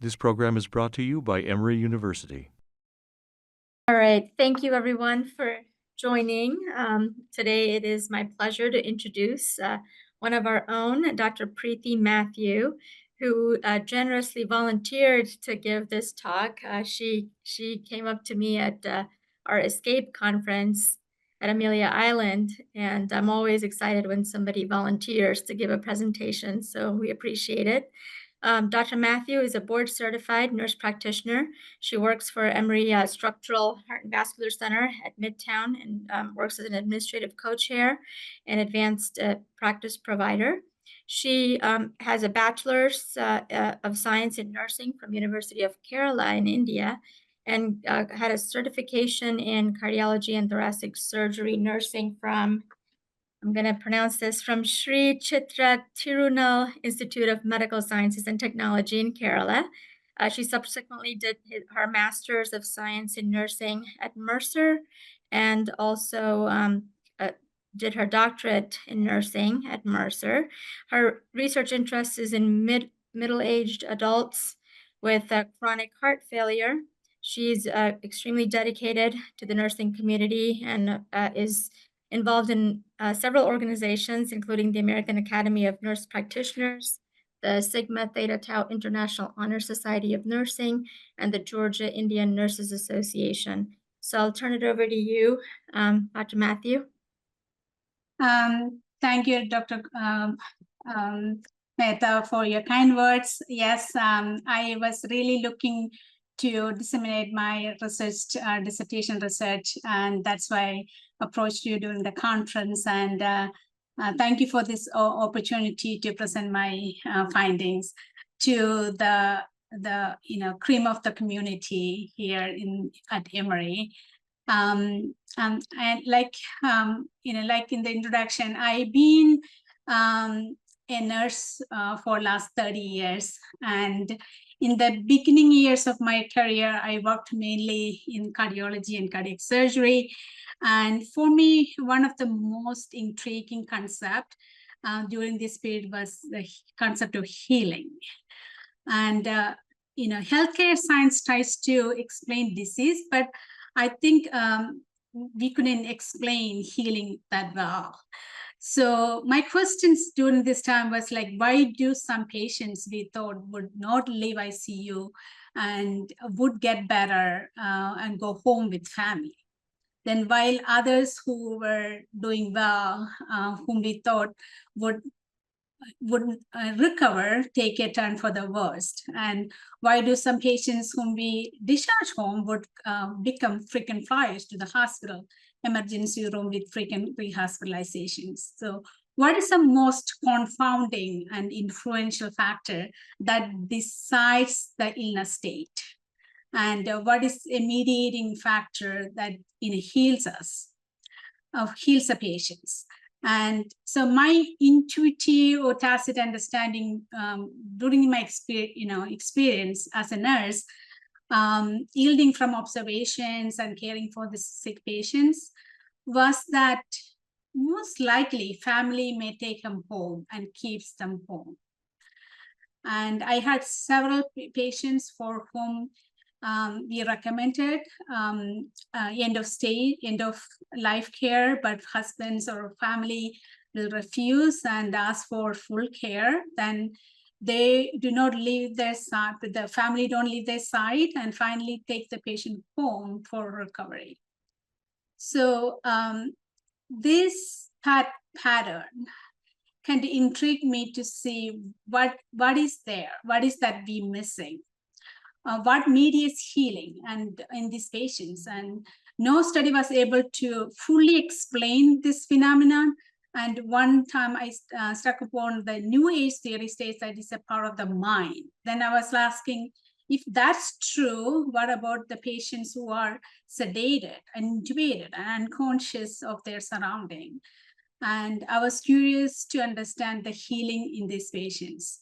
This program is brought to you by Emory University. All right, thank you everyone for joining. Today it is my pleasure to introduce one of our own, Dr. Preethy Mathew, who generously volunteered to give this talk. She came up to me at our ECCRI Conference at Amelia Island, and I'm always excited when somebody volunteers to give a presentation, so we appreciate it. Dr. Mathew is a board-certified nurse practitioner. She works for Emory Structural Heart and Vascular Center at Midtown and works as an administrative co-chair and advanced practice provider. She has a bachelor's of science in nursing from University of Kerala in India and had a certification in cardiology and thoracic surgery nursing from, I'm going to pronounce this, from Sri Chitra Tirunal Institute of Medical Sciences and Technology in Kerala. She subsequently did her Master's of Science in Nursing at Mercer and also did her doctorate in nursing at Mercer. Her research interest is in middle-aged adults with chronic heart failure. She's extremely dedicated to the nursing community and is involved in several organizations, including the American Academy of Nurse Practitioners, the Sigma Theta Tau International Honor Society of Nursing, and the Georgia Indian Nurses Association. So I'll turn it over to you, Dr. Mathew. Thank you, Dr. Mehta, for your kind words. Yes, I was really looking to disseminate my research, dissertation research, and that's why I approached you during the conference. And thank you for this opportunity to present my findings to the cream of the community here at Emory. And like in the introduction, I've been a nurse for last 30 years. And in the beginning years of my career, I worked mainly in cardiology and cardiac surgery. And for me, one of the most intriguing concepts during this period was the concept of healing. And healthcare science tries to explain disease, but I think we couldn't explain healing that well. So my questions during this time was like, why do some patients we thought would not leave ICU and would get better and go home with family? Then while others who were doing well, whom we thought would recover, take a turn for the worst? And why do some patients whom we discharge home would become frequent flyers to the hospital emergency room with frequent rehospitalizations? So what is the most confounding and influential factor that decides the illness state? And what is a mediating factor that heals us, heals the patients? And so my intuitive or tacit understanding during my experience as a nurse, yielding from observations and caring for the sick patients, was that most likely family may take them home and keeps them home. And I had several patients for whom we recommended end of life care, but husbands or family will refuse and ask for full care. Then they do not leave their side, the family don't leave their side, and finally take the patient home for recovery. So this pattern can intrigue me to see what is there, what is that we missing. What mediates healing and in these patients, and no study was able to fully explain this phenomenon. And one time I struck upon the New Age theory states that it's a part of the mind. Then I was asking, if that's true, what about the patients who are sedated and intubated and unconscious of their surrounding? And I was curious to understand the healing in these patients.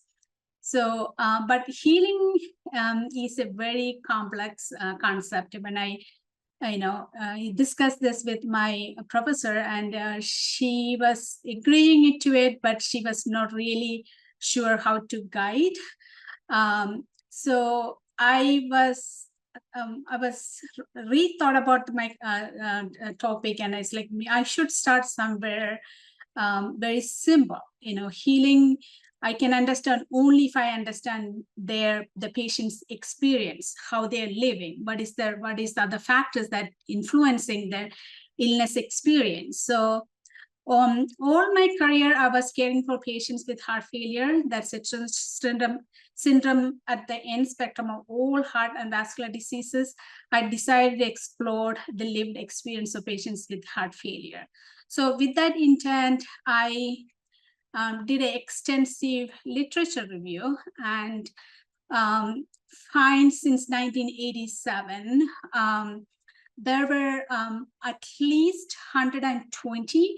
So, but healing is a very complex concept. When I discussed this with my professor, and she was agreeing to it, but she was not really sure how to guide. So I was rethought about my topic, and it's like I should start somewhere very simple. Healing I can understand only if I understand the patient's experience, how they're living, what is the other factors that influencing their illness experience. So all my career, I was caring for patients with heart failure. That's a syndrome at the end spectrum of all heart and vascular diseases. I decided to explore the lived experience of patients with heart failure. So with that intent, I did an extensive literature review and find since 1987, there were at least 120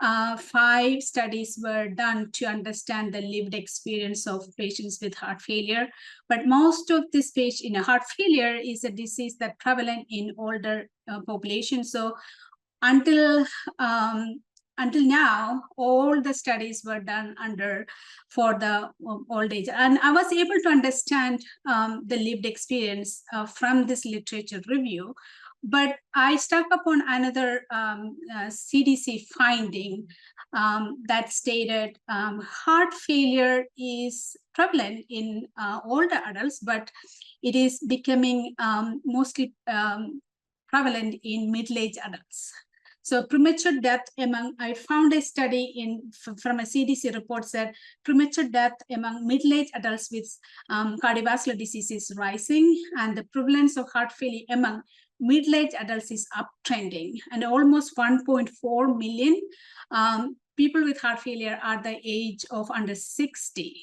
5 studies were done to understand the lived experience of patients with heart failure. But most of this heart failure is a disease that prevalent in older population. So until now, all the studies were done for the old age. And I was able to understand the lived experience from this literature review. But I stuck upon another CDC finding that stated heart failure is prevalent in older adults, but it is becoming mostly prevalent in middle-aged adults. So premature death I found a study from a CDC report said premature death among middle-aged adults with cardiovascular disease is rising, and the prevalence of heart failure among middle-aged adults is uptrending, and almost 1.4 million people with heart failure are the age of under 60.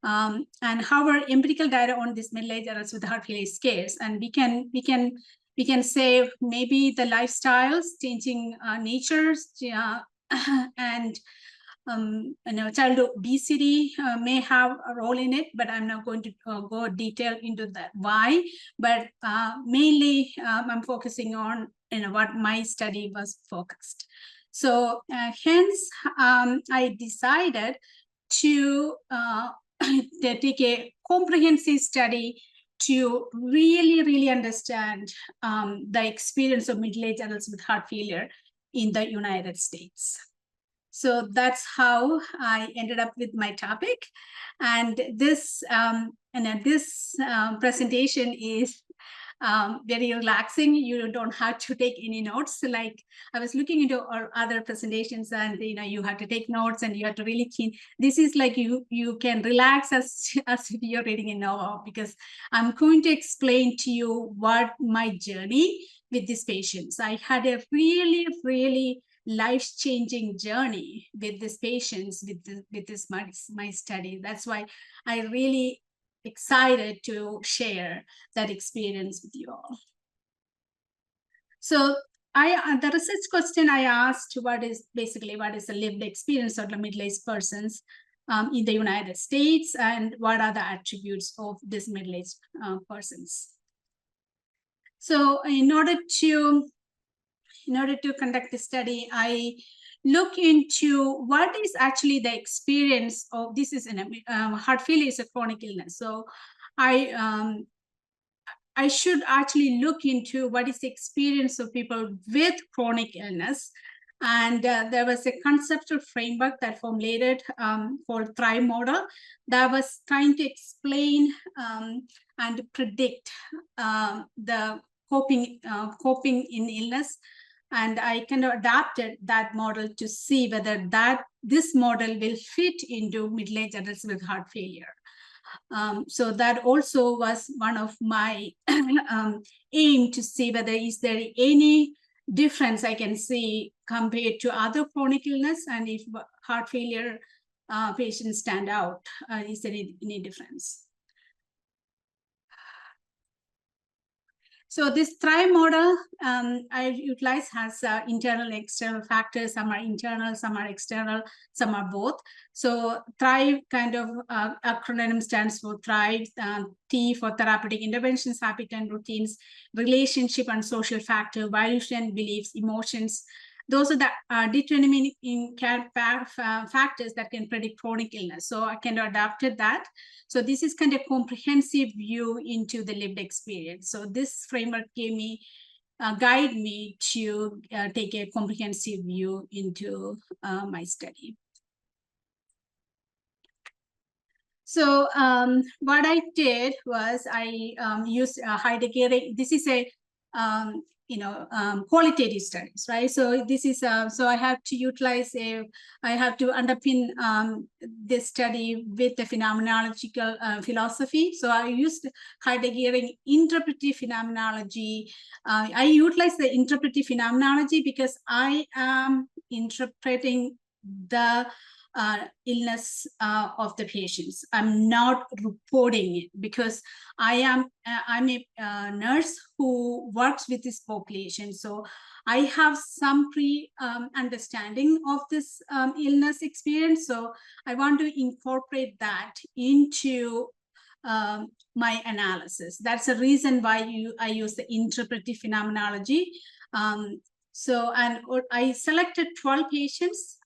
And however, empirical data on this middle-aged adults with heart failure is scarce, and we can say maybe the lifestyles, changing natures, and childhood obesity may have a role in it, but I'm not going to go detail into that why. But mainly, I'm focusing on what my study was focused. So hence, I decided to take a comprehensive study to really understand the experience of middle-aged adults with heart failure in the United States. So that's how I ended up with my topic. And this presentation is very relaxing. You don't have to take any notes. Like I was looking into our other presentations, and you have to take notes and you have to really keen. This is like you can relax as if you're reading a novel, because I'm going to explain to you what my journey with these patients. I had a really life-changing journey with these patients with this my study. That's why I really excited to share that experience with you all. So the research question I asked, what is the lived experience of the middle-aged persons in the United States, and what are the attributes of these middle-aged persons? So in order to conduct the study, I look into what is actually the experience of this is heart failure is a chronic illness. So I should actually look into what is the experience of people with chronic illness. And there was a conceptual framework that formulated called Thrive model that was trying to explain and predict the coping in illness. And I kind of adapted that model to see whether this model will fit into middle-aged adults with heart failure. So that also was one of my aim to see whether is there any difference I can see compared to other chronic illness, and if heart failure patients stand out, is there any difference? So this Thrive model I utilize has internal and external factors. Some are internal, some are external, some are both. So Thrive kind of acronym stands for Thrive, T for therapeutic interventions, habit and routines, relationship and social factor, values and beliefs, emotions, those are the determining factors that can predict chronic illness. So I kind of adapted that. So this is kind of comprehensive view into the lived experience. So this framework gave me guide me to take a comprehensive view into my study. So what I did was I used Heidegger. This is a qualitative studies, right? So this is so I have to utilize I have to underpin this study with the phenomenological philosophy. So I used Heideggerian interpretive phenomenology. I utilize the interpretive phenomenology because I am interpreting the illness of the patients. I'm not reporting it because I'm a nurse who works with this population. So I have some understanding of this illness experience. So I want to incorporate that into my analysis. That's the reason why I use the interpretive phenomenology. So I selected 12 patients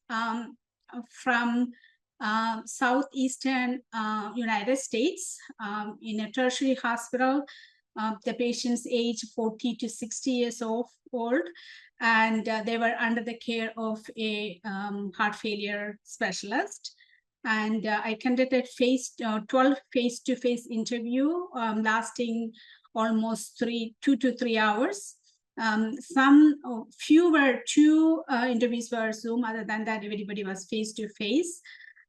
from southeastern United States in a tertiary hospital. The patients age 40 to 60 years old, and they were under the care of a heart failure specialist. And I conducted 12 face-to-face interview lasting almost 2 to 3 hours. Few were 2 interviews were Zoom. Other than that, everybody was face-to-face.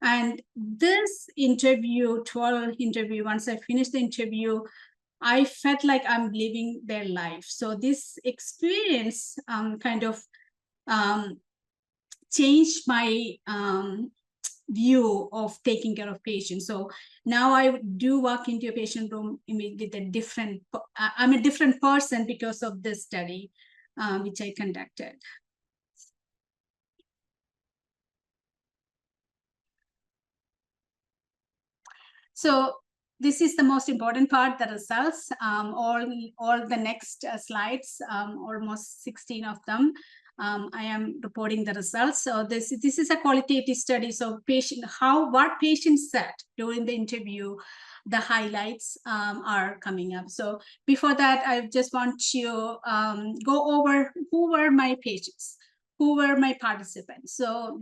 And this interview, 12 interview, once I finished the interview, I felt like I'm living their life. So this experience kind of changed my view of taking care of patients. So now I do walk into a patient room with a different, I'm a different person because of this study, which I conducted. So this is the most important part, the results. All the next slides, almost 16 of them, I am reporting the results. So this is a qualitative study. So what patients said during the interview, the highlights are coming up. So before that, I just want to go over who were my patients, who were my participants. So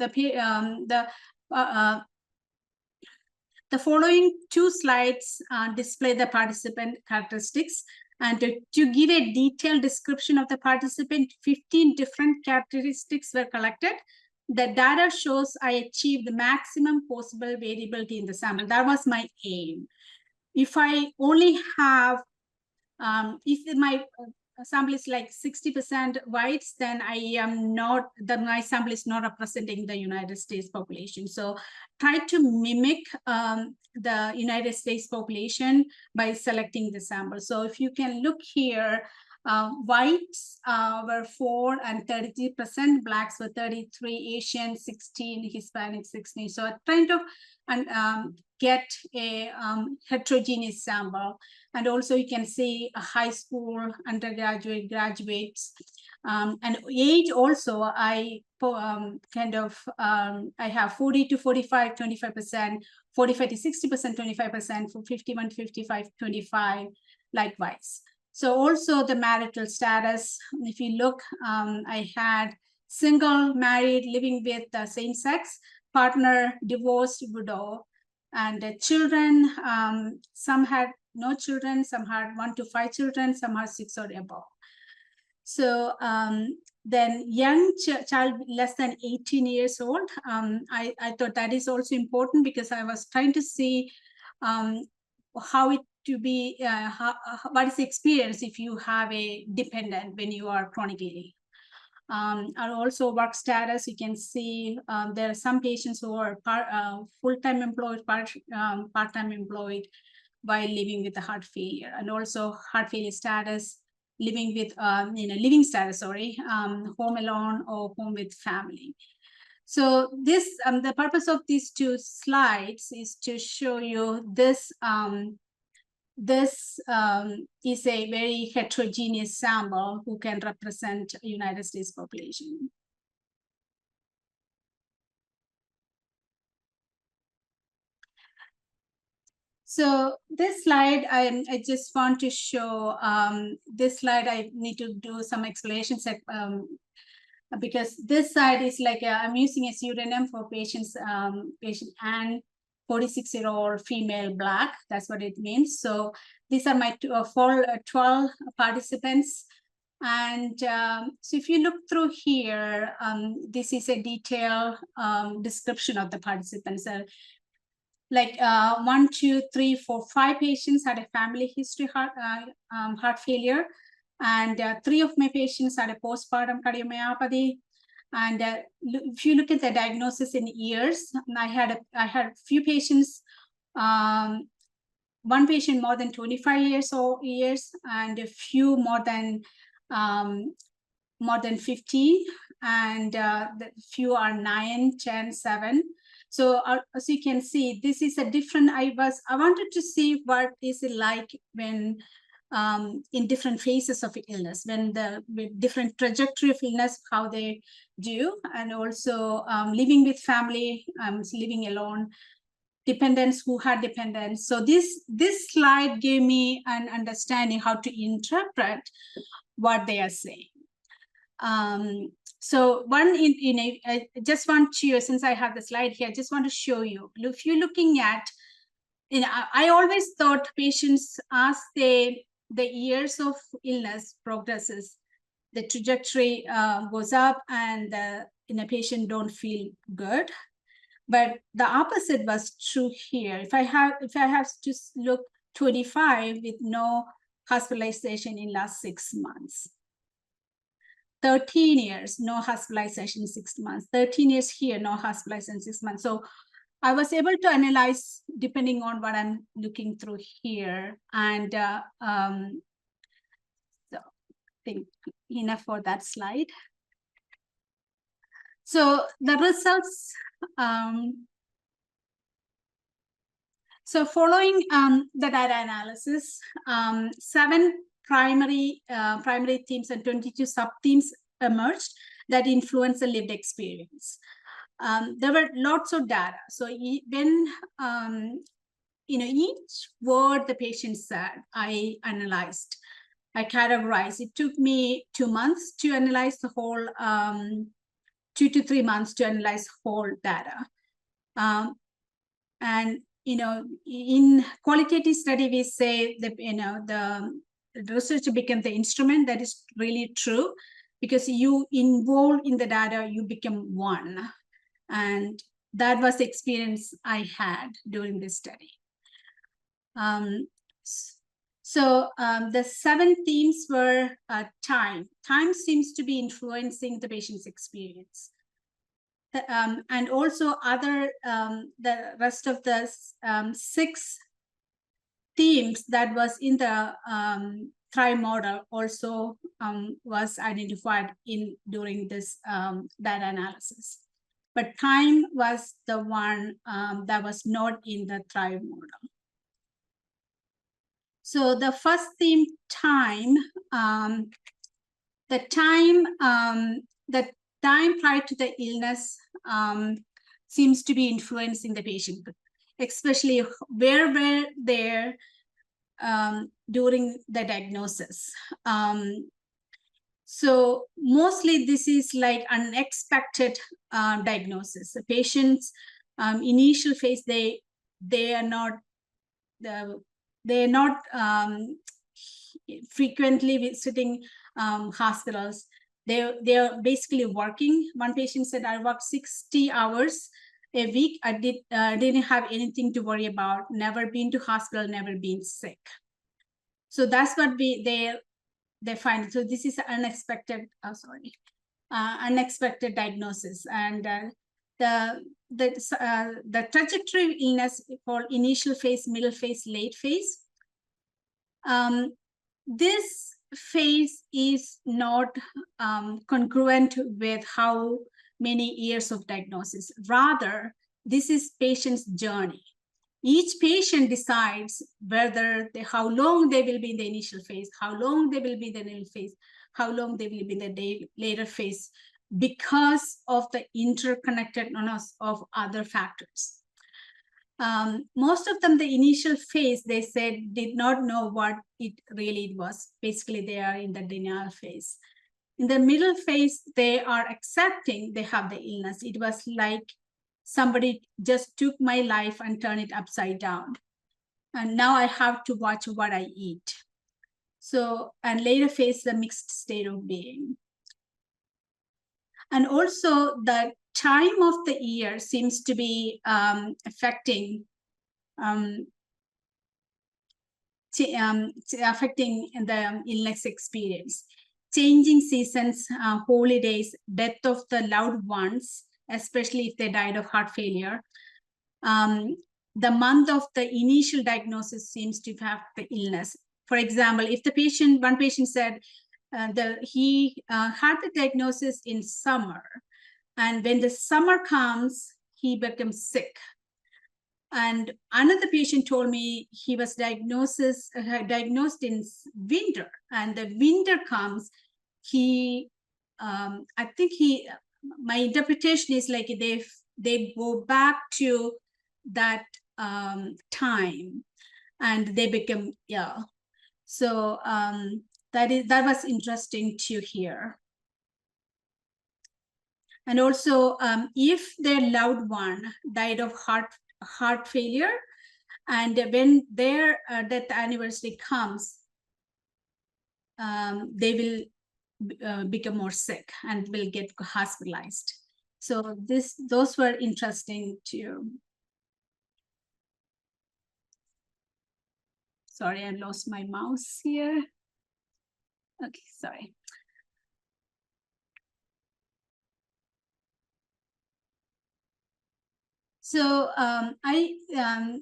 the following 2 slides display the participant characteristics. And to give a detailed description of the participant, 15 different characteristics were collected. The data shows I achieved the maximum possible variability in the sample. That was my aim. If I only have, if my sample is like 60% whites, then my sample is not representing the United States population. So try to mimic the United States population by selecting the sample. So if you can look here, whites were 4 and 33%, blacks were 33, Asian 16, Hispanic 16. So trying to get a heterogeneous sample. And also you can see a high school, undergraduate, graduates, and age also. I have 40 to 45, 25%, 45 to 60%, 25%, 51 to 55, 25, likewise. So also the marital status, if you look, I had single, married, living with the same sex, partner, divorced, widow, and children. Some had no children, some had 1 to 5 children, some had 6 or above. So then young child less than 18 years old, I thought that is also important because I was trying to see how it to be, what is the experience if you have a dependent when you are chronically ill. And also work status, you can see there are some patients who are full-time employed, part-time employed while living with the heart failure, and also heart failure status, living with, living status, home alone or home with family. So this, the purpose of these 2 slides is to show you this. This is a very heterogeneous sample who can represent United States population. So this slide, I just want to show this slide. I need to do some explanations because this side is like I'm using a pseudonym for patients, patient and 46-year-old female Black. That's what it means. So these are my 12 participants. And so if you look through here, this is a detailed description of the participants. Like 1, 2, 3, 4, 5 patients had a family history heart failure, and 3 of my patients had a postpartum cardiomyopathy. And if you look at the diagnosis in years, I had a few patients. One patient more than 25 years, and a few more than 50, and the few are 9, 10, 7. So as you can see, this is a different. I wanted to see what is it like when in different phases of illness, when with different trajectory of illness, how they do, and also living with family, living alone, dependents who had dependents. So this slide gave me an understanding how to interpret what they are saying. So one I just want to, since I have the slide here, I just want to show you. If you're looking at, I always thought patients, as the years of illness progresses, the trajectory goes up, and in a patient don't feel good. But the opposite was true here. If I have to look 25 with no hospitalization in last 6 months. 13 years, no hospitalization, 6 months. 13 years here, no hospitalization, 6 months. So I was able to analyze depending on what I'm looking through here. And so I think enough for that slide. So the results, so following the data analysis, 7 primary themes and 22 sub-themes emerged that influence the lived experience. There were lots of data. So when each word the patient said, I analyzed, I categorized. It took me 2 months to analyze the whole, 2 to 3 months to analyze whole data. And in qualitative study, we say that the research became the instrument. That is really true, because you involve in the data, you become one. And that was the experience I had during this study. So the 7 themes were time. Time seems to be influencing the patient's experience. And also the rest of the 6 themes that was in the THRIVE model also was identified during this data analysis. But time was the one that was not in the THRIVE model. So the first theme, time, the time prior to the illness seems to be influencing the patient, especially where were they during the diagnosis. So mostly this is like unexpected diagnosis. The patient's initial phase, they are not frequently visiting hospitals. They are basically working. One patient said, I worked 60 hours a week. I didn't have anything to worry about, never been to hospital, never been sick. So that's what they find. So this is unexpected, unexpected diagnosis. And the trajectory of illness called initial phase, middle phase, late phase. This phase is not congruent with how many years of diagnosis. Rather, this is patient's journey. Each patient decides how long they will be in the initial phase, how long they will be in the middle phase, how long they will be in the later phase, because of the interconnectedness of other factors. Most of them, the initial phase, they said, did not know what it really was. Basically, they are in the denial phase. In the middle phase, they are accepting they have the illness. It was like somebody just took my life and turned it upside down. And now I have to watch what I eat. So, and later phase, the mixed state of being. And also the time of the year seems to be affecting affecting the illness experience. Changing seasons, holidays, death of the loved ones, especially if they died of heart failure. The month of the initial diagnosis seems to have the illness. For example, if the patient, one patient said he had the diagnosis in summer, and when the summer comes, he becomes sick. And another patient told me he was diagnosed in winter, and the winter comes, I think my interpretation is like they go back to that time and they become ill. So that was interesting to hear. And also, if their loved one died of heart failure, and when their death anniversary comes, they will become more sick and will get hospitalized. So those were interesting too. Sorry, I lost my mouse here. Okay, sorry. So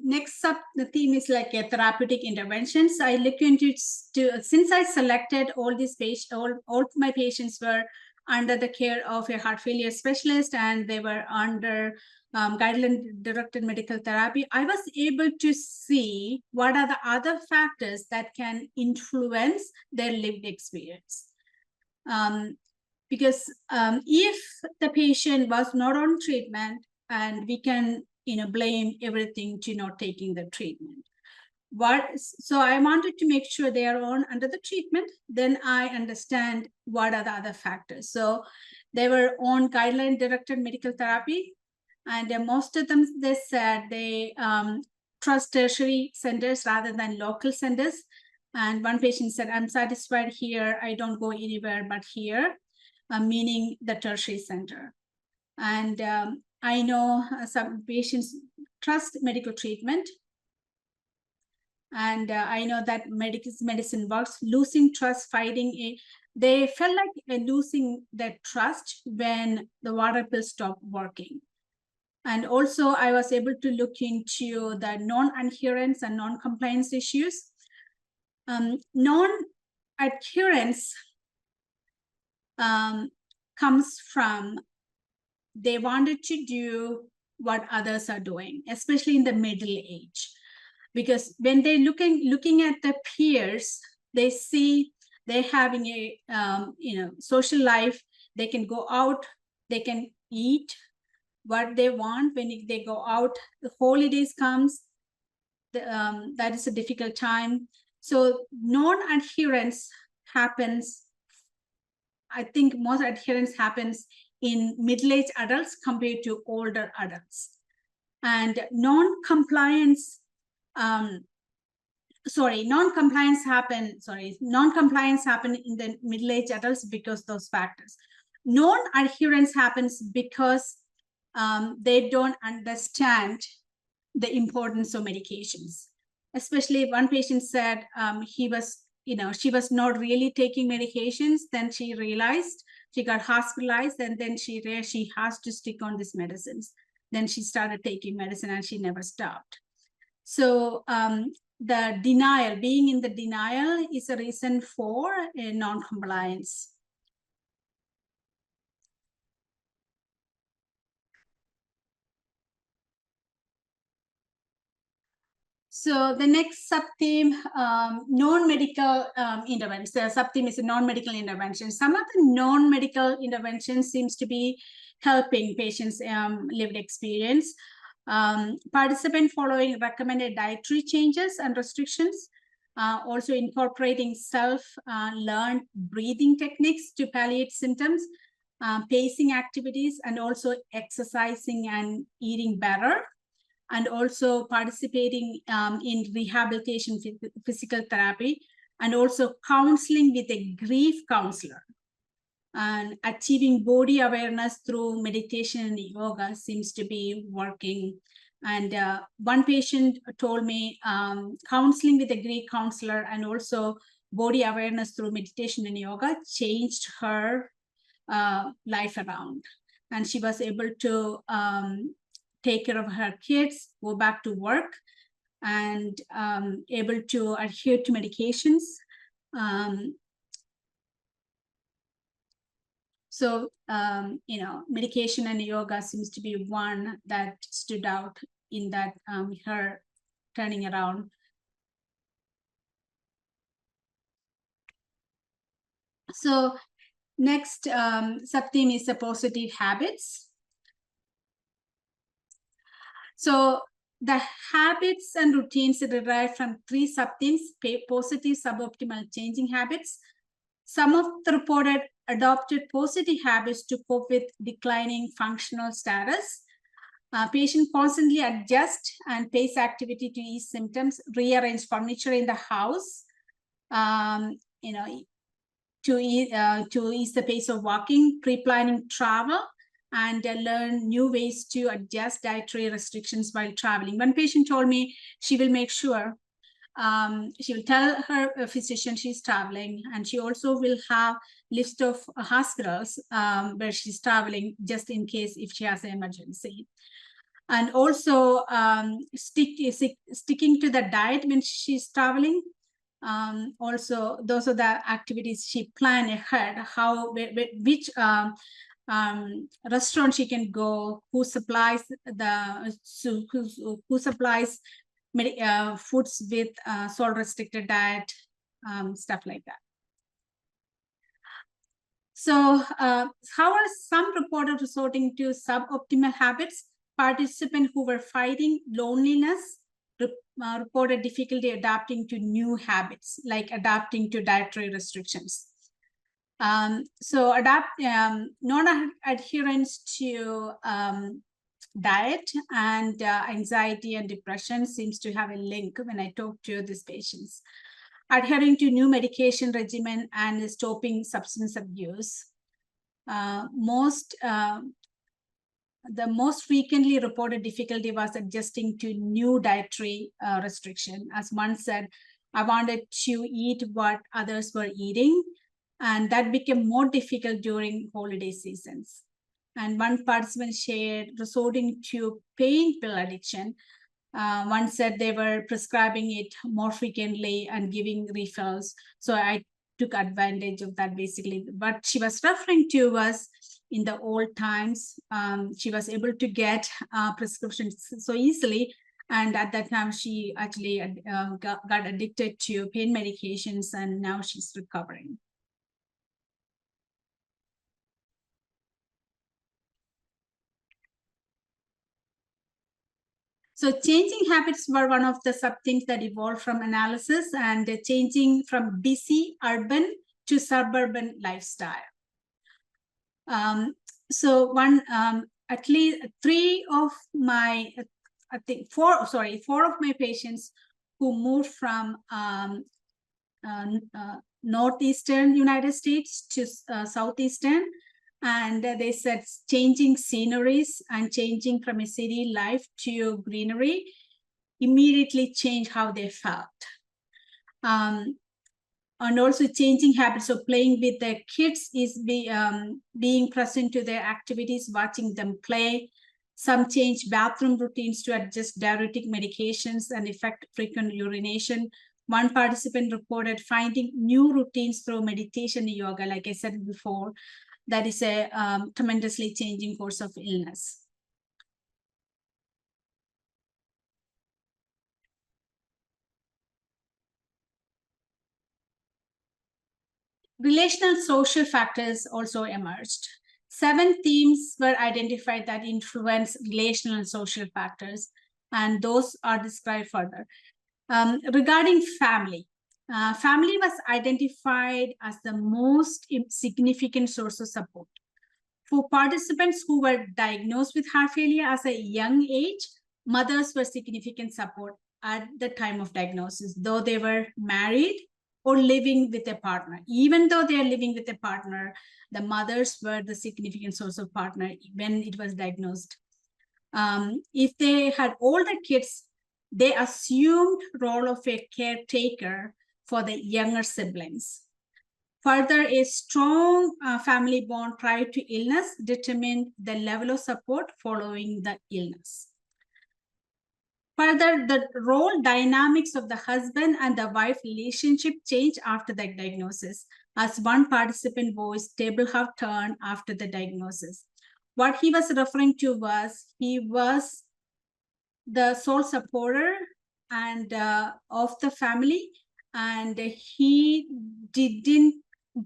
next up, the theme is like a therapeutic interventions. I look into since I selected all these patients, all my patients were under the care of a heart failure specialist, and they were under guideline-directed medical therapy. I was able to see what are the other factors that can influence their lived experience. Because if the patient was not on treatment, and we can blame everything to not taking the treatment. So I wanted to make sure they are under the treatment, then I understand what are the other factors. So they were on guideline-directed medical therapy, and most of them, they said they trust tertiary centers rather than local centers. And one patient said, I'm satisfied here, I don't go anywhere but here, meaning the tertiary center. And I know some patients trust medical treatment. And I know that medicine works. Losing trust, they felt like losing their trust when the water pill stopped working. And also I was able to look into the non-adherence and non-compliance issues. Non-adherence comes from they wanted to do what others are doing, especially in the middle age. Because when they're looking at the peers, they see they're having a social life. They can go out, they can eat what they want when they go out. The holidays comes, that is a difficult time. So non-adherence happens. I think most adherence happens in middle-aged adults compared to older adults. And non-compliance happen in the middle-aged adults because those factors. Non-adherence happens because they don't understand the importance of medications. Especially one patient said she was not really taking medications. Then she realized she got hospitalized, and then she has to stick on these medicines. Then she started taking medicine and she never stopped. So the denial, being in the denial, is a reason for a non-compliance. So the next sub-theme, non-medical interventions. The sub-theme is a non-medical intervention. Some of the non-medical interventions seems to be helping patients' lived experience. Participant following recommended dietary changes and restrictions, also incorporating self-learned breathing techniques to palliate symptoms, pacing activities, and also exercising and eating better, and also participating in rehabilitation, physical therapy, and also counseling with a grief counselor. And achieving body awareness through meditation and yoga seems to be working. And one patient told me counseling with a grief counselor and also body awareness through meditation and yoga changed her life around. And she was able to take care of her kids, go back to work, and able to adhere to medications. So, medication and yoga seems to be one that stood out in that her turning around. So next sub-theme is the positive habits. So the habits and routines derive from 3 sub-themes: positive, suboptimal, changing habits. Some of the reported adopted positive habits to cope with declining functional status. Patient constantly adjust and pace activity to ease symptoms, rearrange furniture in the house, to ease the pace of walking, pre-planning travel, and learn new ways to adjust dietary restrictions while traveling. One patient told me she will make sure she will tell her physician she's traveling, and she also will have list of hospitals where she's traveling just in case if she has an emergency. And also sticking to the diet when she's traveling. Also, those are the activities she planned ahead, which restaurant she can go, who supplies foods with salt restricted diet, stuff like that. So how are some reported resorting to suboptimal habits? Participants who were fighting loneliness reported difficulty adapting to new habits, like adapting to dietary restrictions. So non-adherence to diet and anxiety and depression seems to have a link when I talk to these patients. Adhering to new medication regimen and stopping substance abuse. The most frequently reported difficulty was adjusting to new dietary restriction. As one said, I wanted to eat what others were eating, and that became more difficult during holiday seasons. And one participant shared resorting to pain pill addiction. One said they were prescribing it more frequently and giving refills. So I took advantage of that basically. What she was referring to was in the old times, she was able to get prescriptions so easily. And at that time, she actually got addicted to pain medications, and now she's recovering. So changing habits were one of the sub-themes that evolved from analysis, and changing from busy urban to suburban lifestyle. So at least 4 of my patients who moved from northeastern United States to southeastern, and they said changing sceneries and changing from a city life to greenery immediately changed how they felt. And also changing habits of playing with their kids is being present to their activities, watching them play. Some change bathroom routines to adjust diuretic medications and affect frequent urination. One participant reported finding new routines through meditation and yoga. Like I said before, that is a tremendously changing course of illness. Relational social factors also emerged. 7 themes were identified that influence relational and social factors, and those are described further. Regarding family, family was identified as the most significant source of support. For participants who were diagnosed with heart failure as a young age, mothers were significant support at the time of diagnosis, though they were married or living with a partner. Even though they are living with a partner, the mothers were the significant source of partner when it was diagnosed. If they had older kids, they assumed role of a caretaker for the younger siblings. Further, a strong family bond prior to illness determined the level of support following the illness. Further, the role dynamics of the husband and the wife relationship changed after the diagnosis, as one participant voiced, "Table have turned after the diagnosis." What he was referring to was he was the sole supporter and of the family, and he didn't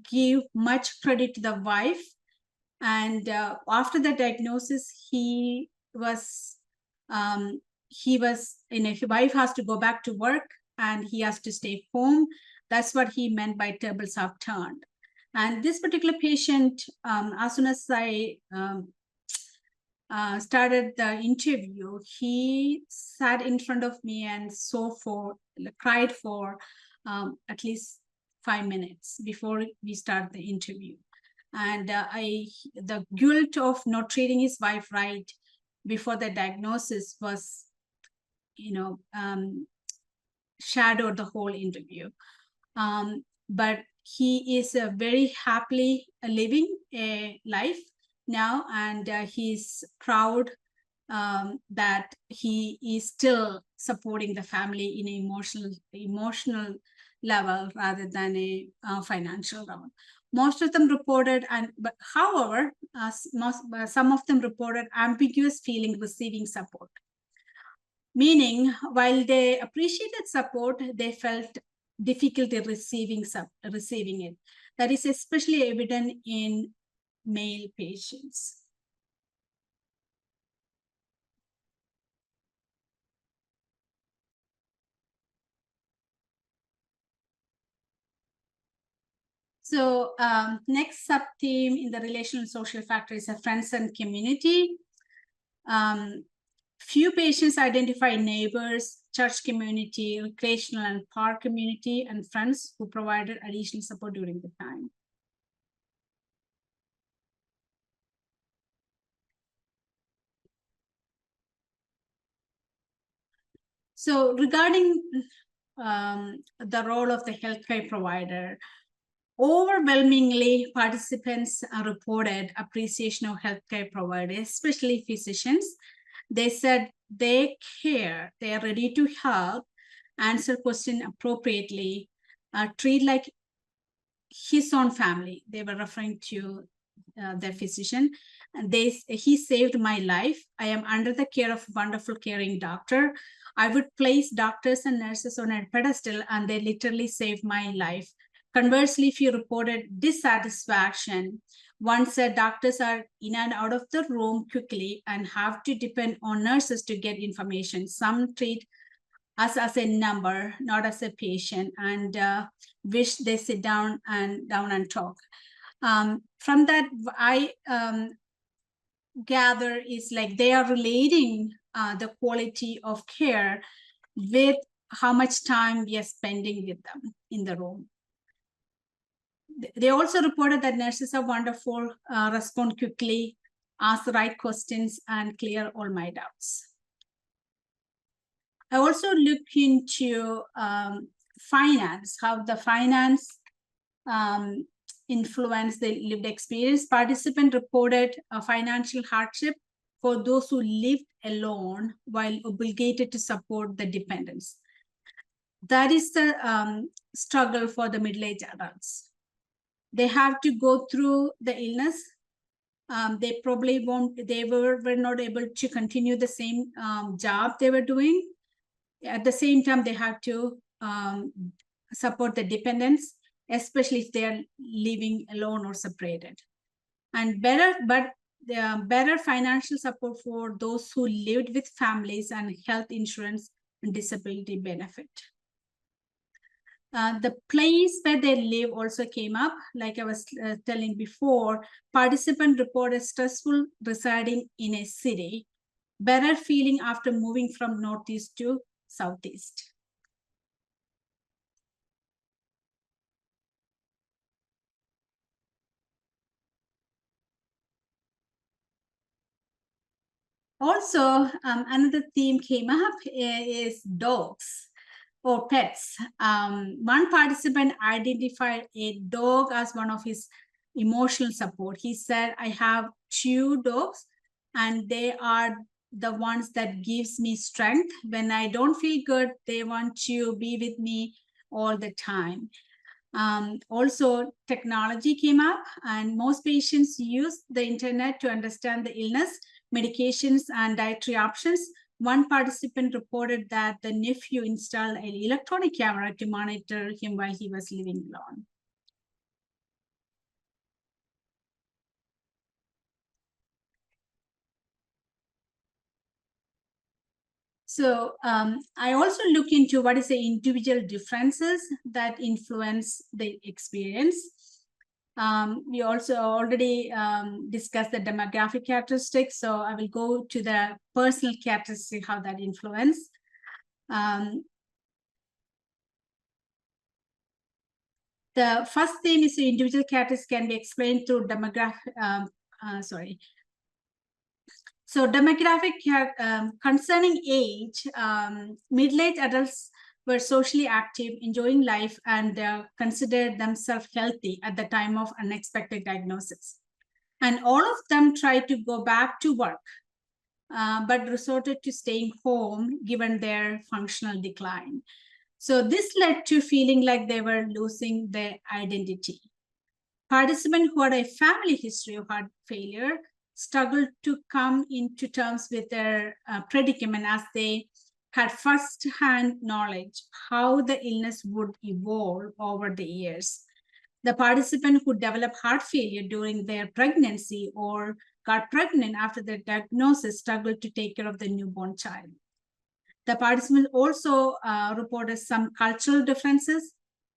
give much credit to the wife. And after the diagnosis, his wife has to go back to work and he has to stay home. That's what he meant by tables have turned. And this particular patient, as soon as I started the interview, he sat in front of me and cried for at least 5 minutes before we start the interview. And the guilt of not treating his wife right before the diagnosis was, shadowed the whole interview. But he is very happily living a life now, and he's proud that he is still supporting the family in an emotional level rather than a financial level. Most of them reported, however, some of them reported ambiguous feeling receiving support. Meaning, while they appreciated support, they felt difficulty receiving it. That is especially evident in male patients. So next sub-theme in the relational social factor is a friends and community. Few patients identify neighbors, church community, recreational and park community, and friends who provided additional support during the time. So regarding the role of the healthcare provider, overwhelmingly, participants reported appreciation of healthcare providers, especially physicians. They said they care, they are ready to help, answer questions appropriately, treat like his own family. They were referring to their physician. And he saved my life. I am under the care of a wonderful caring doctor. I would place doctors and nurses on a pedestal, and they literally saved my life. Conversely, if you reported dissatisfaction, one said doctors are in and out of the room quickly and have to depend on nurses to get information. Some treat us as a number, not as a patient, and wish they sit down and talk. From that, I gather is like they are relating the quality of care with how much time we are spending with them in the room. They also reported that nurses are wonderful, respond quickly, ask the right questions, and clear all my doubts. I also look into finance, how the finance influence the lived experience. Participant reported a financial hardship for those who lived alone while obligated to support the dependents. That is the struggle for the middle-aged adults. They have to go through the illness. They probably were not able to continue the same job they were doing. At the same time, they have to support the dependents, especially if they are living alone or separated. and better financial support for those who lived with families, and health insurance and disability benefit. The place where they live also came up. Like I was telling before, participant reported stressful residing in a city, better feeling after moving from northeast to southeast. Also, another theme came up is dogs or pets. One participant identified a dog as one of his emotional support. He said, I have 2 dogs and they are the ones that gives me strength. When I don't feel good, they want to be with me all the time. Also, technology came up, and most patients use the internet to understand the illness, medications, and dietary options. One participant reported that the nephew installed an electronic camera to monitor him while he was living alone. So I also look into what is the individual differences that influence the experience. We also already discussed the demographic characteristics, so I will go to the personal characteristics, how that influence. The first theme is the individual characteristics can be explained through demographic, So demographic concerning age, middle-aged adults were socially active, enjoying life, and considered themselves healthy at the time of unexpected diagnosis. And all of them tried to go back to work, but resorted to staying home given their functional decline. So this led to feeling like they were losing their identity. Participants who had a family history of heart failure struggled to come into terms with their predicament, as they had first-hand knowledge how the illness would evolve over the years. The participant who developed heart failure during their pregnancy or got pregnant after their diagnosis struggled to take care of the newborn child. The participants also reported some cultural differences.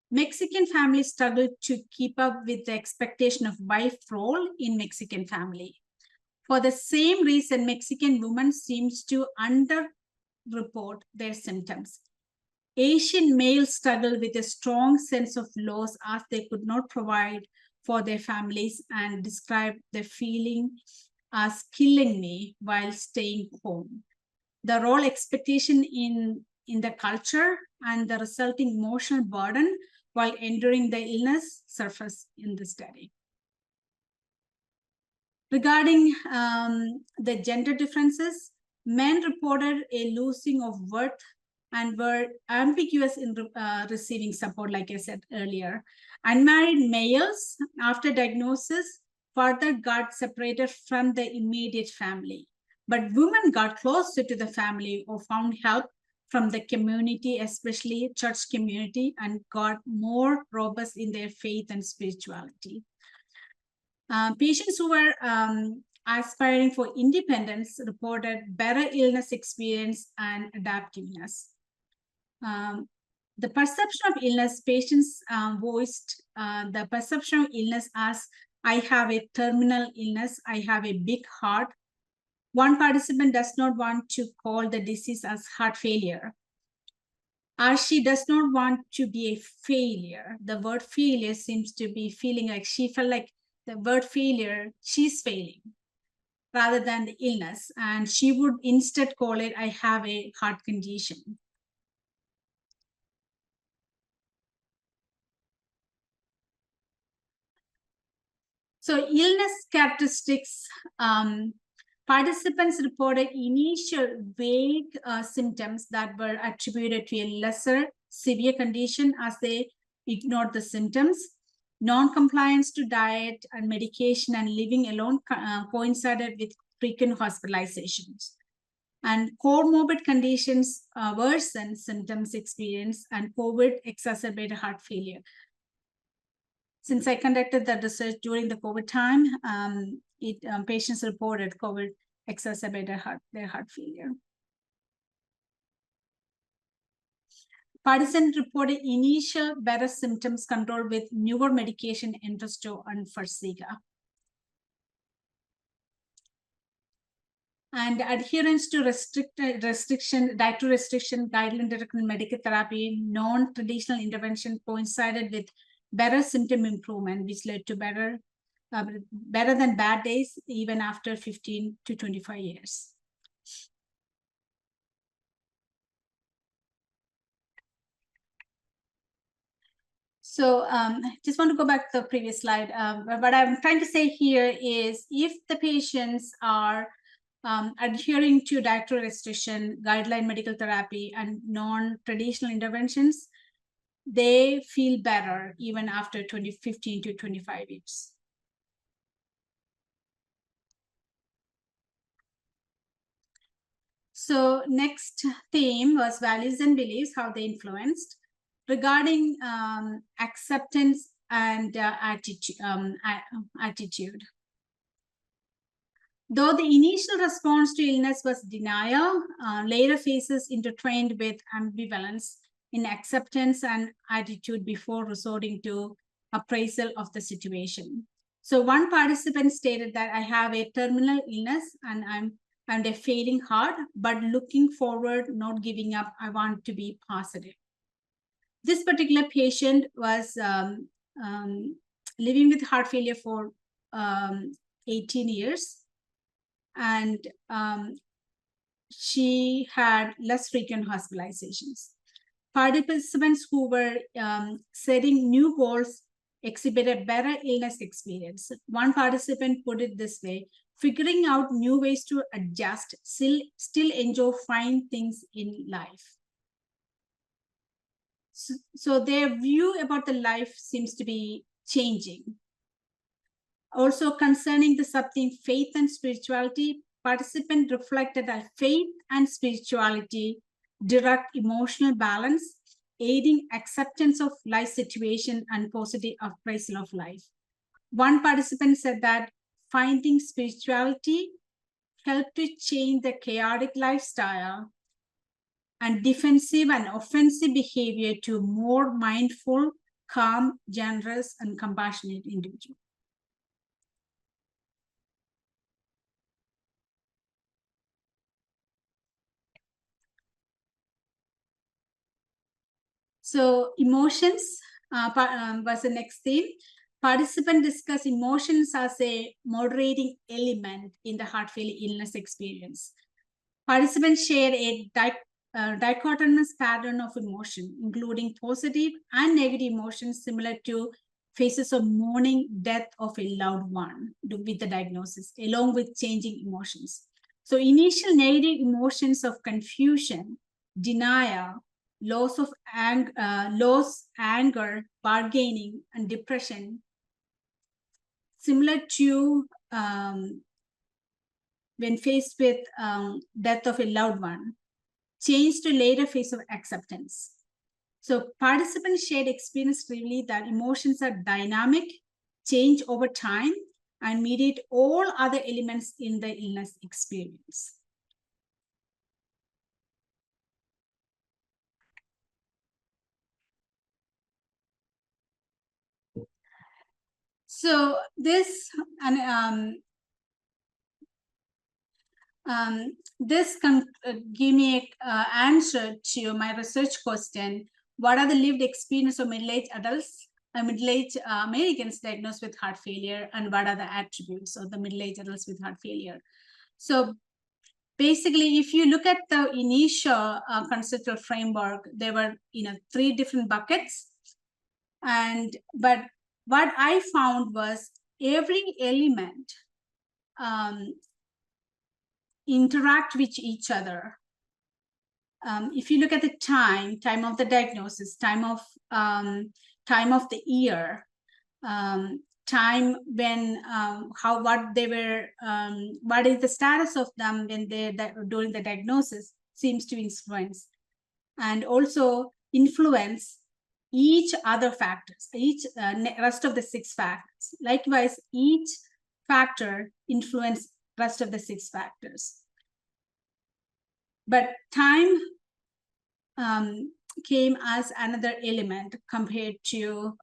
Mexican families struggled to keep up with the expectation of wife role in Mexican family. For the same reason, Mexican women seems to underreport their symptoms. Asian males struggle with a strong sense of loss as they could not provide for their families and describe the feeling as killing me while staying home. The role expectation in the culture and the resulting emotional burden while enduring the illness surfaced in the study. Regarding the gender differences, men reported a losing of worth and were ambiguous in receiving support, like I said earlier. Unmarried males, after diagnosis, further got separated from the immediate family. But women got closer to the family or found help from the community, especially church community, and got more robust in their faith and spirituality. Patients who were aspiring for independence reported better illness experience and adaptiveness. The perception of illness, patients voiced the perception of illness as, I have a terminal illness, I have a big heart. One participant does not want to call the disease as heart failure, as she does not want to be a failure. The word failure seems to be feeling like she felt like the word failure, she's failing rather than the illness. And she would instead call it, I have a heart condition. So illness characteristics, participants reported initial vague symptoms that were attributed to a lesser severe condition as they ignored the symptoms. Non-compliance to diet and medication and living alone coincided with frequent hospitalizations. And comorbid conditions worsened symptoms experience, and COVID exacerbated heart failure. Since I conducted the research during the COVID time, patients reported COVID exacerbated their heart failure. Participants reported initial better symptoms controlled with newer medication, Entresto and Farxiga. And adherence to dietary restriction, guideline-directed medical therapy, non-traditional intervention coincided with better symptom improvement, which led to better than bad days, even after 15 to 25 years. So just want to go back to the previous slide. What I'm trying to say here is if the patients are adhering to dietary restriction, guideline medical therapy, and non-traditional interventions, they feel better even after 15 to 25 years. So next theme was values and beliefs, how they influenced. Regarding acceptance and attitude. Though the initial response to illness was denial, later phases intertwined with ambivalence in acceptance and attitude before resorting to appraisal of the situation. So one participant stated that I have a terminal illness and I'm failing hard, but looking forward, not giving up, I want to be positive. This particular patient was living with heart failure for 18 years. And she had less frequent hospitalizations. Participants who were setting new goals exhibited better illness experience. One participant put it this way: figuring out new ways to adjust, still enjoy fine things in life. So their view about the life seems to be changing. Also, concerning the subtheme faith and spirituality, participants reflected that faith and spirituality direct emotional balance, aiding acceptance of life situation and positive appraisal of life. One participant said that finding spirituality helped to change the chaotic lifestyle and defensive and offensive behavior to more mindful, calm, generous, and compassionate individual. So emotions was the next theme. Participants discuss emotions as a moderating element in the heart failure illness experience. Participants share a dichotomous pattern of emotion, including positive and negative emotions similar to phases of mourning, death of a loved one with the diagnosis, along with changing emotions. So initial negative emotions of confusion, denial, loss, anger, bargaining, and depression, similar to when faced with death of a loved one, changed to later phase of acceptance. So participants shared experience really that emotions are dynamic, change over time, and mediate all other elements in the illness experience. So this this can give me an answer to my research question: what are the lived experience of middle-aged adults and middle-aged Americans diagnosed with heart failure, and what are the attributes of the middle-aged adults with heart failure? So basically, if you look at the initial conceptual framework, there were 3 different buckets. But what I found was every element interact with each other. If you look at the time of the diagnosis, time of the year, time when what is the status of them when during the diagnosis seems to influence, and also influence each other factors, each rest of the 6 factors. Likewise, each factor influence rest of the 6 factors. But time came as another element compared to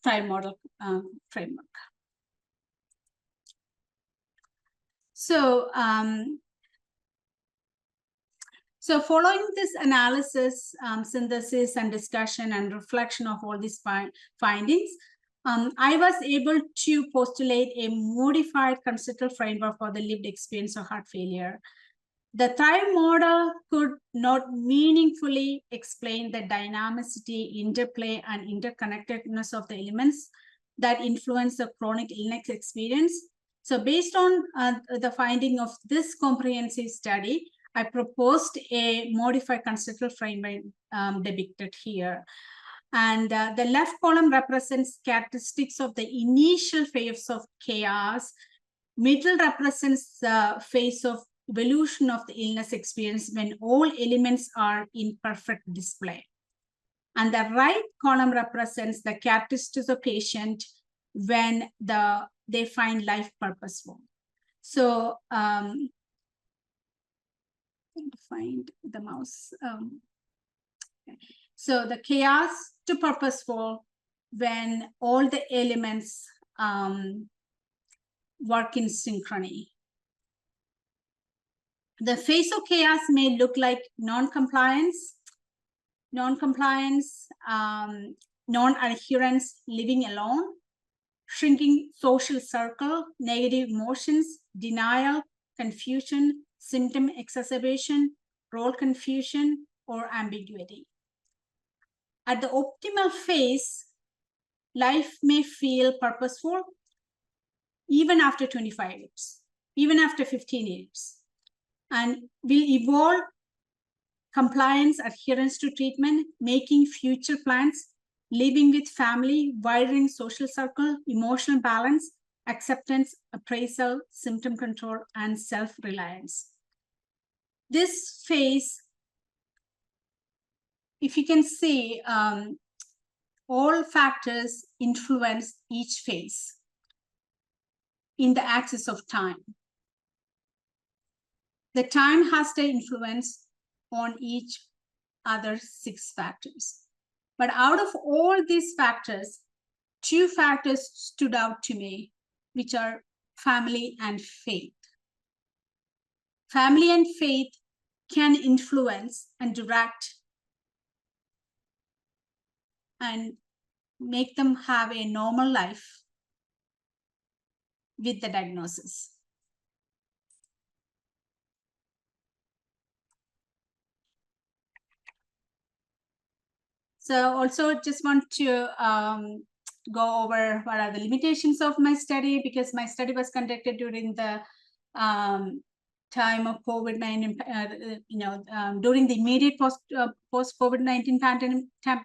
5-model framework. So, so following this analysis, synthesis, and discussion and reflection of all these findings, I was able to postulate a modified conceptual framework for the lived experience of heart failure. The Thrive model could not meaningfully explain the dynamicity, interplay, and interconnectedness of the elements that influence the chronic illness experience. So based on the finding of this comprehensive study, I proposed a modified conceptual framework depicted here. And the left column represents characteristics of the initial phase of chaos. Middle represents the phase of evolution of the illness experience when all elements are in perfect display. And the right column represents the characteristics of patient when they find life purposeful. So find the mouse. Okay. So the chaos to purposeful when all the elements work in synchrony. The phase of chaos may look like non-compliance, non-adherence, living alone, shrinking social circle, negative emotions, denial, confusion, symptom exacerbation, role confusion, or ambiguity. At the optimal phase, life may feel purposeful even after 25 years, even after 15 years, and will evolve compliance, adherence to treatment, making future plans, living with family, widening social circle, emotional balance, acceptance, appraisal, symptom control, and self-reliance. This phase, if you can see, all factors influence each phase in the axis of time. The time has the influence on each other 6 factors. But out of all these factors, 2 factors stood out to me, which are family and faith. Family and faith can influence and direct and make them have a normal life with the diagnosis. So also just want to go over what are the limitations of my study, because my study was conducted during the time of COVID-19, during the immediate post-COVID-19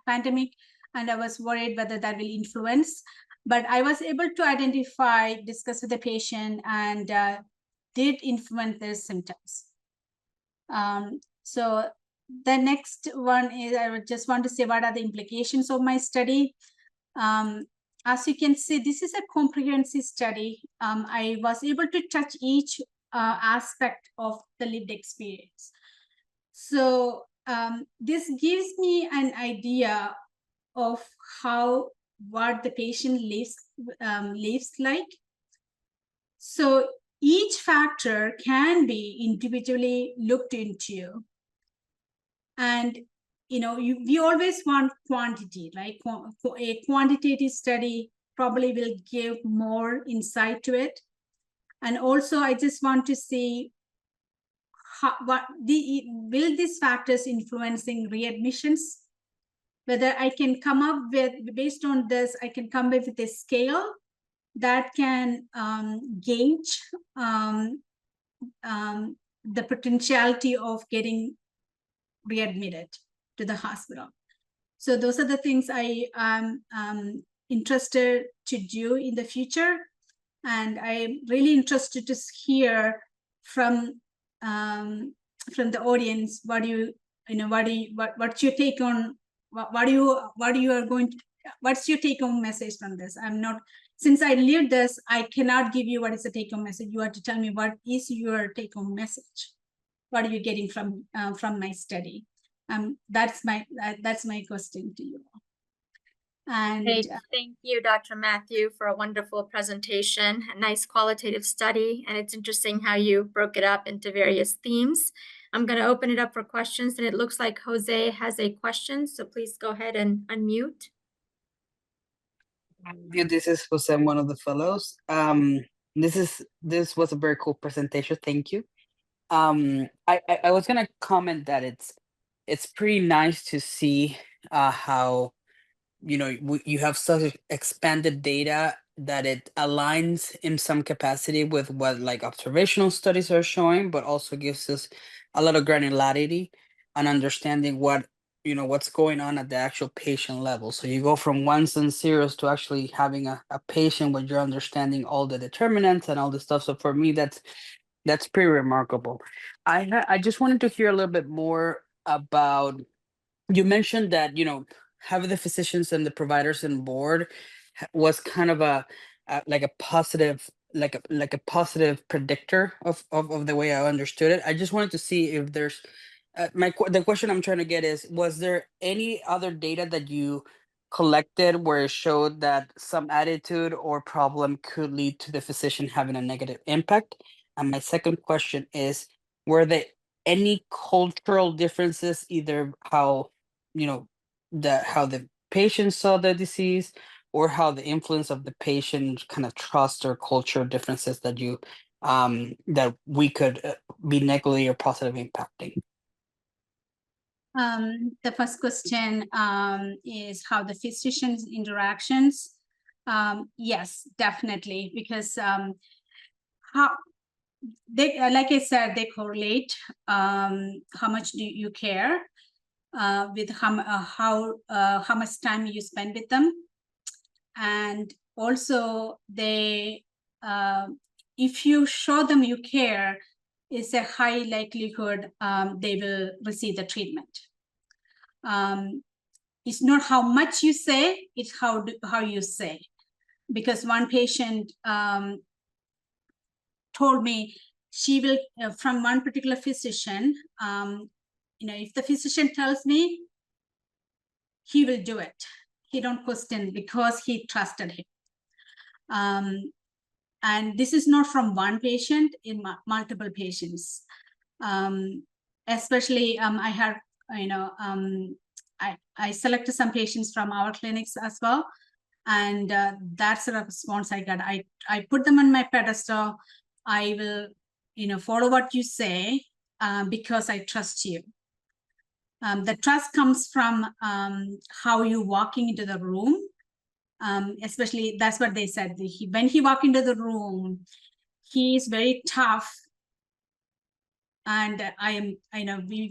pandemic, and I was worried whether that will influence. But I was able to identify, discuss with the patient, and did influence their symptoms. So the next one is, I would just want to say what are the implications of my study. As you can see, this is a comprehensive study. I was able to touch each aspect of the lived experience. So this gives me an idea of what the patient lives like. So each factor can be individually looked into. And we always want quantity, like a quantitative study probably will give more insight to it. And also, I just want to see will these factors influencing readmissions? Whether I can come up with, based on this, I can come up with a scale that can gauge the potentiality of getting readmitted to the hospital. So those are the things I am interested to do in the future, and I'm really interested to hear from the audience what's your take on what you are going to, what's your take home message from this? I'm not, since I lead this, I cannot give you what is the take home message. You have to tell me what is your take home message. What are you getting from my study? That's my question to you. And Great. Thank you, Dr. Mathew, for a wonderful presentation, a nice qualitative study, and it's interesting how you broke it up into various themes. I'm going to open it up for questions, and it looks like Jose has a question, so please go ahead and unmute. This is Jose, I'm one of the fellows. This was a very cool presentation. Thank you. I was gonna comment that it's pretty nice to see how you have such expanded data that it aligns in some capacity with what like observational studies are showing, but also gives us a lot of granularity and understanding what's going on at the actual patient level. So you go from ones and zeros to actually having a patient where you're understanding all the determinants and all the stuff. So for me, that's pretty remarkable. I just wanted to hear a little bit more about, you mentioned that having the physicians and the providers on board was kind of like a positive, like a positive predictor of the way I understood it. I just wanted to see if there's the question I'm trying to get is, was there any other data that you collected where it showed that some attitude or problem could lead to the physician having a negative impact? And my second question is, were there any cultural differences, either how how the patient saw the disease, or how the influence of the patient kind of trust or culture differences that that we could be negatively or positive impacting? The first question is how the physicians' interactions. Yes, definitely, because how they, like I said, they correlate. How much do you care with how much time you spend with them, and also they if you show them you care, is a high likelihood they will receive the treatment. It's not how much you say, it's how you say. Because one patient told me she will, from one particular physician, if the physician tells me, he will do it. He don't question because he trusted him. And this is not from one patient, in multiple patients. Especially, I had, I selected some patients from our clinics as well. And that's the response I got. I put them on my pedestal. I will, follow what you say because I trust you. The trust comes from how you walking into the room. Especially, that's what they said. When he walked into the room, he is very tough. And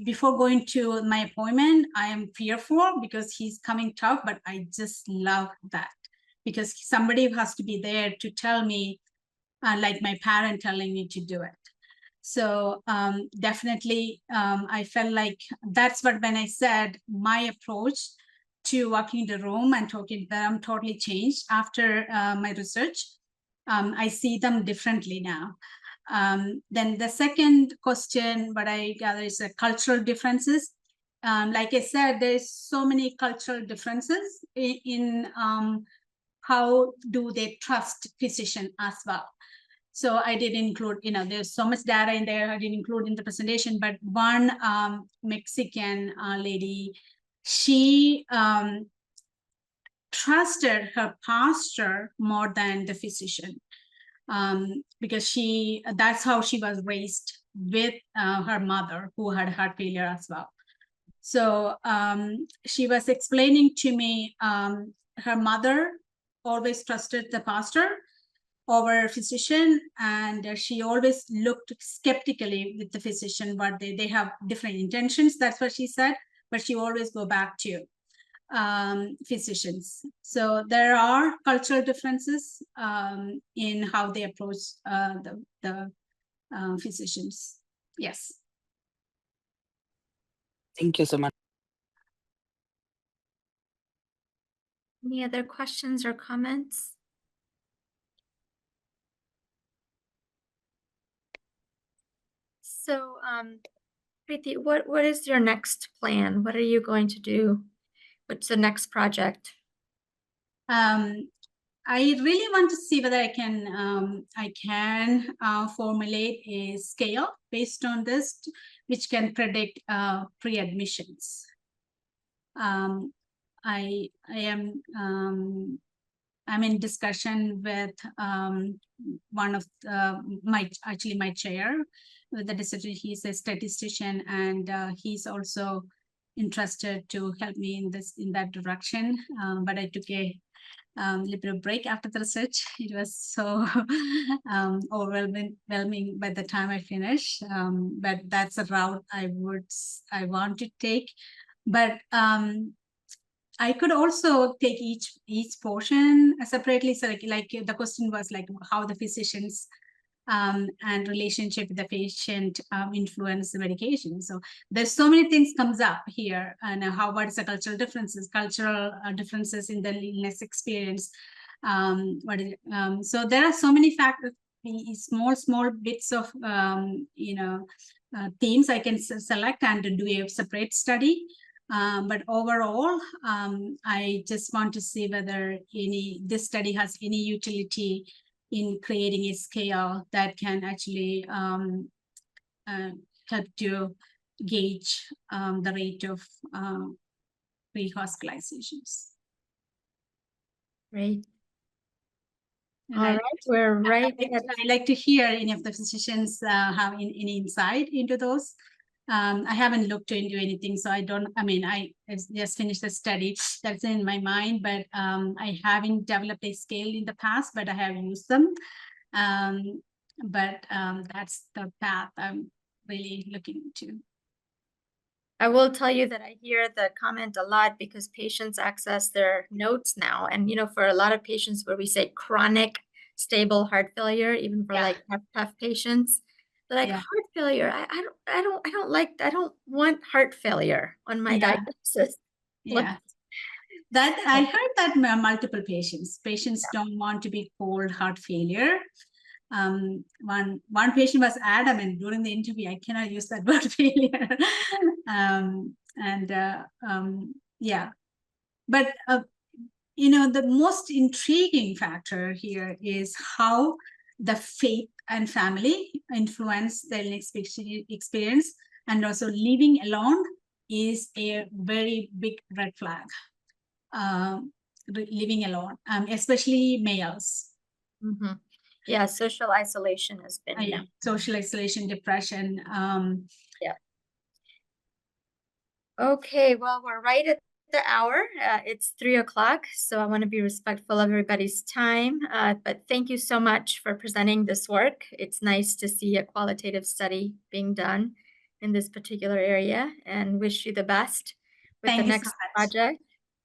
before going to my appointment, I am fearful because he's coming tough, but I just love that, because somebody has to be there to tell me, like my parent telling me to do it. So definitely, I felt like that's what, when I said my approach to walking in the room and talking to them totally changed after my research. I see them differently now. Then the second question, what I gather, is cultural differences. Like I said, there's so many cultural differences in how do they trust physician as well. So I did include, there's so much data in there, I didn't include in the presentation, but one Mexican lady, she trusted her pastor more than the physician, because that's how she was raised with her mother, who had heart failure as well. So she was explaining to me, her mother always trusted the pastor over physician, and she always looked skeptically with the physician, but they have different intentions, that's what she said, but she always go back to physicians. So there are cultural differences in how they approach the physicians. Yes. Thank you so much. Any other questions or comments? So, Preethy, what is your next plan? What are you going to do? What's the next project? I really want to see whether I can formulate a scale based on this, which can predict pre-admissions. I'm in discussion with one of my chair with the dissertation. He's a statistician, and he's also interested to help me in that direction. But I took a little bit of break after the research. It was so overwhelming by the time I finished. But that's a route I want to take. But I could also take each portion separately. So like the question was like how the physicians and relationship with the patient influence the medication. So there's so many things comes up here, and what is the cultural differences in the illness experience. So there are so many factors, small bits of themes I can select and do a separate study. But overall, I just want to see whether this study has any utility in creating a scale that can actually help to gauge the rate of pre-hospitalizations. Great. And All right, we're right. I'd like to hear any of the physicians have any insight into those. I haven't looked into anything, so I just finished the study that's in my mind, but I haven't developed a scale in the past, but I have used them. But that's the path I'm really looking into. I will tell you that I hear the comment a lot because patients access their notes now. And, for a lot of patients where we say chronic stable heart failure, even for like HFpEF patients, they're like, heart failure. I don't want heart failure on my diagnosis. Yeah. That I heard that multiple patients don't want to be called heart failure. One patient was adamant during the interview, I cannot use that word failure. But the most intriguing factor here is how the faith and family influence the experience, and also living alone is a very big red flag. Living alone, especially males. Mm-hmm. Yeah, social isolation has been social isolation, depression. Yeah. Okay, well, we're right at the hour. It's 3 o'clock, so I want to be respectful of everybody's time. But thank you so much for presenting this work. It's nice to see a qualitative study being done in this particular area, and wish you the best with the next project.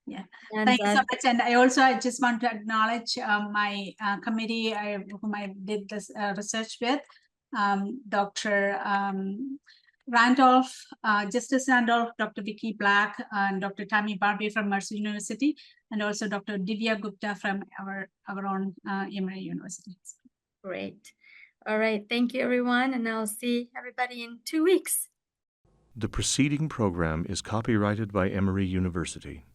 Yeah, thank you so much. And I just want to acknowledge my committee whom I did this research with, Dr. Randolph, Justice Randolph, Dr. Vicky Black, and Dr. Tammy Barbie from Mercer University, and also Dr. Divya Gupta from our own Emory University. Great. All right. Thank you, everyone. And I'll see everybody in 2 weeks. The preceding program is copyrighted by Emory University.